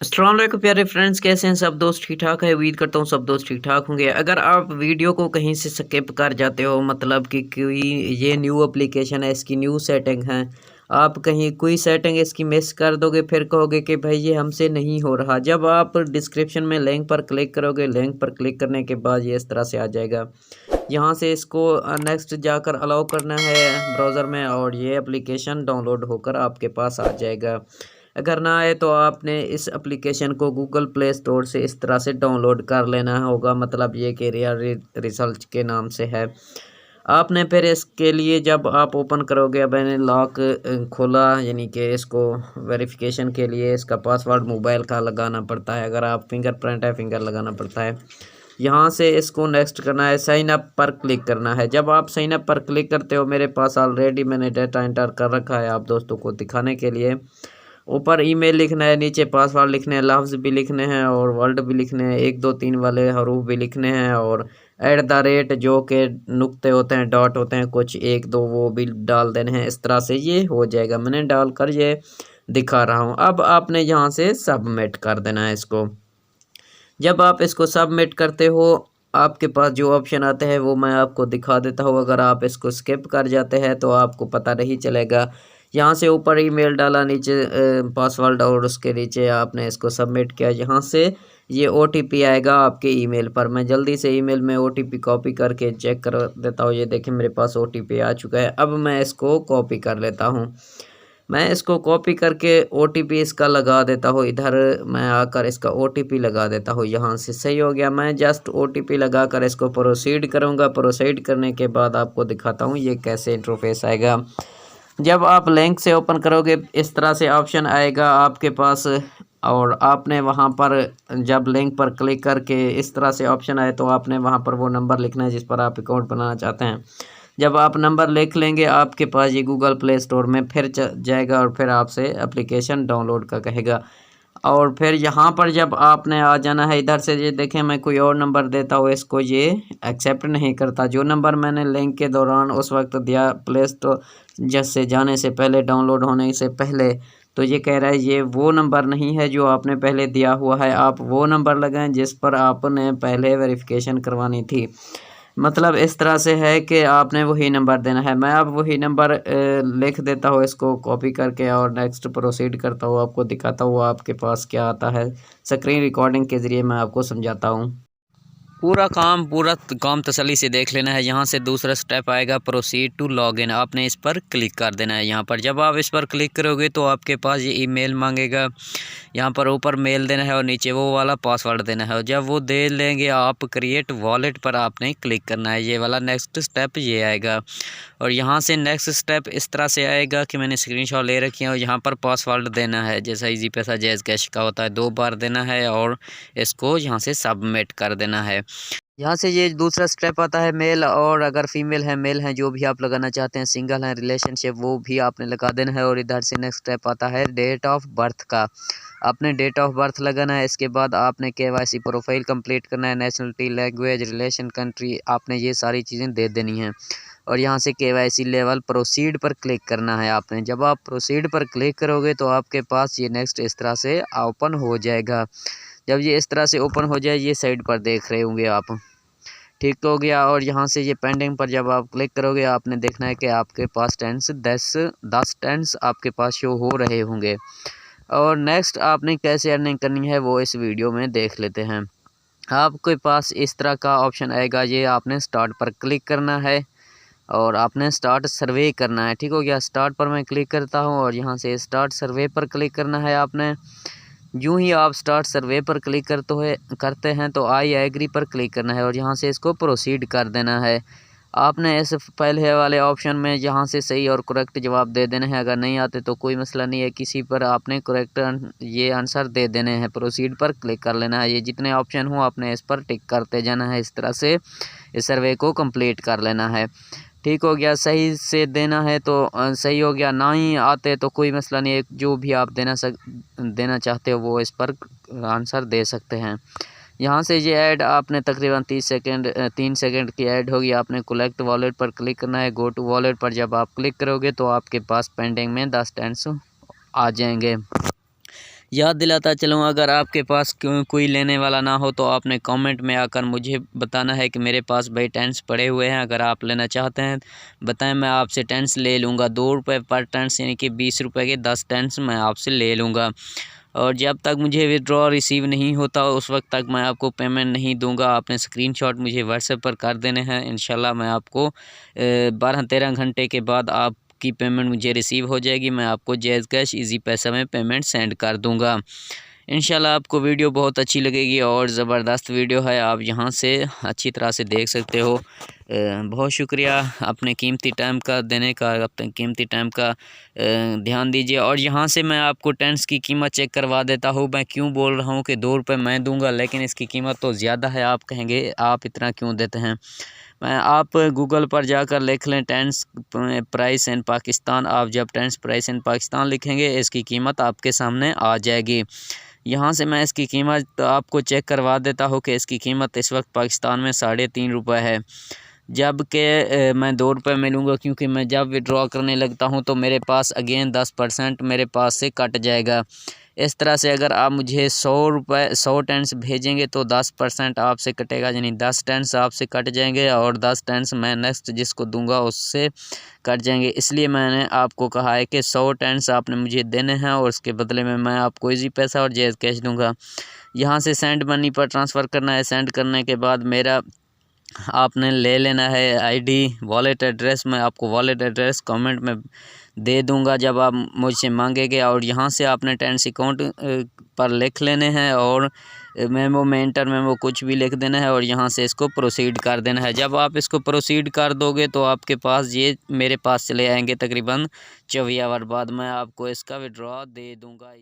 अस्सलाम वालेकुम प्यारे फ्रेंड्स, कैसे हैं सब दोस्त? ठीक ठाक है। उम्मीद करता हूँ सब दोस्त ठीक ठाक होंगे। अगर आप वीडियो को कहीं से स्किप कर जाते हो, मतलब कि कोई ये न्यू एप्लीकेशन है, इसकी न्यू सेटिंग है, आप कहीं कोई सेटिंग इसकी मिस कर दोगे, फिर कहोगे कि भाई ये हमसे नहीं हो रहा। जब आप डिस्क्रिप्शन में लिंक पर क्लिक करोगे, लिंक पर क्लिक करने के बाद ये इस तरह से आ जाएगा। यहाँ से इसको नेक्स्ट जाकर अलाउ करना है ब्राउज़र में, और ये एप्लीकेशन डाउनलोड होकर आपके पास आ जाएगा। अगर ना आए तो आपने इस एप्लीकेशन को गूगल प्ले स्टोर से इस तरह से डाउनलोड कर लेना होगा, मतलब ये कि रियल रिसर्च के नाम से है। आपने फिर इसके लिए जब आप ओपन करोगे, अब मैंने लॉक खोला, यानी कि इसको वेरिफिकेशन के लिए इसका पासवर्ड मोबाइल का लगाना पड़ता है। अगर आप फिंगरप्रिंट है, फिंगर लगाना पड़ता है। यहाँ से इसको नेक्स्ट करना है, साइन अप पर क्लिक करना है। जब आप साइन अप पर क्लिक करते हो, मेरे पास ऑलरेडी मैंने डाटा एंटर कर रखा है आप दोस्तों को दिखाने के लिए। ऊपर ईमेल लिखना है, नीचे पासवर्ड लिखने हैं, लफ्ज़ भी लिखने हैं और वर्ड भी लिखने हैं, 1 2 3 वाले हरूफ भी लिखने हैं, और @ जो कि नुक्ते होते हैं, डॉट होते हैं कुछ 1 2, वो भी डाल देने हैं। इस तरह से ये हो जाएगा। मैंने डाल कर ये दिखा रहा हूँ। अब आपने यहाँ से सबमिट कर देना है इसको। जब आप इसको सबमिट करते हो, आपके पास जो ऑप्शन आते हैं वो मैं आपको दिखा देता हूँ। अगर आप इसको स्किप कर जाते हैं तो आपको पता नहीं चलेगा। यहाँ से ऊपर ईमेल डाला, नीचे पासवर्ड, और उसके नीचे आपने इसको सबमिट किया। यहाँ से ये ओटीपी आएगा आपके ईमेल पर। मैं जल्दी से ईमेल में ओटीपी कॉपी करके चेक कर देता हूँ। ये देखिए मेरे पास ओटीपी आ चुका है। अब मैं इसको कॉपी कर लेता हूँ। मैं इसको कॉपी करके ओटीपी इसका लगा देता हूँ। इधर मैं आकर इसका ओटीपी लगा देता हूँ। यहाँ से सही हो गया। मैं जस्ट ओटीपी लगाकर इसको प्रोसीड करूँगा। प्रोसीड करने के बाद आपको दिखाता हूँ ये कैसे इंटरफेस आएगा। जब आप लिंक से ओपन करोगे, इस तरह से ऑप्शन आएगा आपके पास, और आपने वहाँ पर जब लिंक पर क्लिक करके इस तरह से ऑप्शन आए तो आपने वहाँ पर वो नंबर लिखना है जिस पर आप अकाउंट बनाना चाहते हैं। जब आप नंबर लिख लेंगे, आपके पास ये गूगल प्ले स्टोर में फिर जाएगा और फिर आपसे एप्लीकेशन डाउनलोड का कहेगा। और फिर यहाँ पर जब आपने आ जाना है, इधर से ये देखें मैं कोई और नंबर देता हूँ, इसको ये एक्सेप्ट नहीं करता। जो नंबर मैंने लिंक के दौरान उस वक्त दिया, प्ले स्टोर जैसे जाने से पहले, डाउनलोड होने से पहले, तो ये कह रहा है ये वो नंबर नहीं है जो आपने पहले दिया हुआ है। आप वो नंबर लगाएं जिस पर आपने पहले वेरिफिकेशन करवानी थी। मतलब इस तरह से है कि आपने वही नंबर देना है। मैं अब वही नंबर लिख देता हूँ इसको कॉपी करके, और नेक्स्ट प्रोसीड करता हूँ। आपको दिखाता हूँ आपके पास क्या आता है। स्क्रीन रिकॉर्डिंग के ज़रिए मैं आपको समझाता हूँ। पूरा काम तसल्ली से देख लेना है। यहाँ से दूसरा स्टेप आएगा, प्रोसीड टू लॉगिन। आपने इस पर क्लिक कर देना है। यहाँ पर जब आप इस पर क्लिक करोगे तो आपके पास ये ईमेल मांगेगा। यहाँ पर ऊपर मेल देना है और नीचे वो वाला पासवर्ड देना है। और जब वो दे लेंगे, आप क्रिएट वॉलेट पर आपने क्लिक करना है। ये वाला नेक्स्ट स्टेप ये आएगा। और यहाँ से नेक्स्ट स्टेप इस तरह से आएगा कि मैंने स्क्रीनशॉट ले रखी है, और यहाँ पर पासवर्ड देना है जैसा इजी पैसा जैज़ कैश का होता है, 2 बार देना है, और इसको यहाँ से सबमिट कर देना है। यहाँ से ये दूसरा स्टेप आता है, मेल, और अगर फीमेल है मेल है जो भी आप लगाना चाहते हैं, सिंगल है, रिलेशनशिप, वो भी आपने लगा देना है। और इधर से नेक्स्ट स्टेप आता है डेट ऑफ बर्थ का। आपने डेट ऑफ बर्थ लगाना है। इसके बाद आपने केवाईसी प्रोफाइल कंप्लीट करना है, नेशनलिटी, लैंग्वेज, रिलेशन, कंट्री, आपने ये सारी चीज़ें दे देनी हैं। और यहाँ से केवाईसी लेवल प्रोसीड पर क्लिक करना है आपने। जब आप प्रोसीड पर क्लिक करोगे तो आपके पास ये नेक्स्ट इस तरह से ओपन हो जाएगा। जब ये इस तरह से ओपन हो जाए, ये साइड पर देख रहे होंगे आप, ठीक हो गया। और यहाँ से ये पेंडिंग पर जब आप क्लिक करोगे, आपने देखना है कि आपके पास टेंस 10 टेंस आपके पास शो हो रहे होंगे। और नेक्स्ट आपने कैसे अर्निंग करनी है वो इस वीडियो में देख लेते हैं। आपके पास इस तरह का ऑप्शन आएगा, ये आपने स्टार्ट पर क्लिक करना है और आपने स्टार्ट सर्वे करना है। ठीक हो गया। स्टार्ट पर मैं क्लिक करता हूँ और यहाँ से स्टार्ट सर्वे पर क्लिक करना है आपने। यूँ ही आप स्टार्ट सर्वे पर क्लिक करते हैं तो आई एग्री पर क्लिक करना है और यहाँ से इसको प्रोसीड कर देना है। आपने इस पहले वाले ऑप्शन में यहाँ से सही और करेक्ट जवाब दे देने हैं। अगर नहीं आते तो कोई मसला नहीं है, किसी पर आपने करेक्ट ये आंसर दे देने हैं। प्रोसीड पर क्लिक कर लेना है। ये जितने ऑप्शन हो आपने इस पर टिक करते जाना है। इस तरह से इस सर्वे को कंप्लीट कर लेना है। ठीक हो गया। सही से देना है तो सही हो गया, ना ही आते तो कोई मसला नहीं है। जो भी आप देना चाहते हो वो इस पर आंसर दे सकते हैं। यहाँ से ये ऐड आपने तकरीबन 3 सेकंड की ऐड होगी। आपने कलेक्ट वॉलेट पर क्लिक करना है। गो टू वॉलेट पर जब आप क्लिक करोगे तो आपके पास पेंडिंग में 10 टेंस आ जाएंगे। याद दिलाता चलूँ, अगर आपके पास कोई लेने वाला ना हो तो आपने कमेंट में आकर मुझे बताना है कि मेरे पास भाई टेंस पड़े हुए हैं, अगर आप लेना चाहते हैं बताएं, मैं आपसे टेंस ले लूँगा। 2 रुपये पर टेंस यानी कि 20 रुपये के 10 टेंस मैं आपसे ले लूँगा। और जब तक मुझे विड्रॉ रिसीव नहीं होता उस वक्त तक मैं आपको पेमेंट नहीं दूंगा। आपने स्क्रीनशॉट मुझे व्हाट्सएप पर कर देने हैं। इंशाल्लाह मैं आपको 12-13 घंटे के बाद आपकी पेमेंट मुझे रिसीव हो जाएगी। मैं आपको जैज़ कैश इजी पैसा में पेमेंट सेंड कर दूंगा। इंशाल्लाह आपको वीडियो बहुत अच्छी लगेगी और ज़बरदस्त वीडियो है, आप यहाँ से अच्छी तरह से देख सकते हो। बहुत शुक्रिया अपने कीमती टाइम का देने का, अपने कीमती टाइम का ध्यान दीजिए। और यहाँ से मैं आपको टेंस की कीमत चेक करवा देता हूँ। मैं क्यों बोल रहा हूँ कि 2 रुपये मैं दूंगा, लेकिन इसकी कीमत तो ज़्यादा है। आप कहेंगे आप इतना क्यों देते हैं। आप गूगल पर जाकर लिख लें टेंस प्राइस इन पाकिस्तान। आप जब टेंस प्राइस इन पाकिस्तान लिखेंगे इसकी कीमत आपके सामने आ जाएगी। यहाँ से मैं इसकी कीमत आपको चेक करवा देता हूँ कि इसकी कीमत इस वक्त पाकिस्तान में 3.5 रुपये है, जबकि मैं 2 रुपये में लूँगा, क्योंकि मैं जब विड्रॉ करने लगता हूँ तो मेरे पास अगेन 10% मेरे पास से कट जाएगा। इस तरह से अगर आप मुझे 100 टेंस भेजेंगे तो 10% आपसे कटेगा, यानी 10 टेंस आपसे कट जाएंगे और 10 टेंस मैं नेक्स्ट जिसको दूंगा उससे कट जाएंगे। इसलिए मैंने आपको कहा है कि 100 टेंस आपने मुझे देने हैं और उसके बदले में मैं आपको इजी पैसा और जैज़ कैश दूंगा। यहाँ से सेंड मनी पर ट्रांसफ़र करना है। सेंड करने के बाद मेरा आपने ले लेना है आईडी, वॉलेट एड्रेस। मैं आपको वॉलेट एड्रेस कमेंट में दे दूंगा जब आप मुझसे मांगेंगे। और यहाँ से आपने टेंस अकाउंट पर लिख लेने हैं और मेमो में इंटर मेमो कुछ भी लिख देना है और यहाँ से इसको प्रोसीड कर देना है। जब आप इसको प्रोसीड कर दोगे तो आपके पास ये मेरे पास चले आएंगे तकरीबन 24 आवर बाद। मैं आपको इसका विड्रॉ दे दूँगा।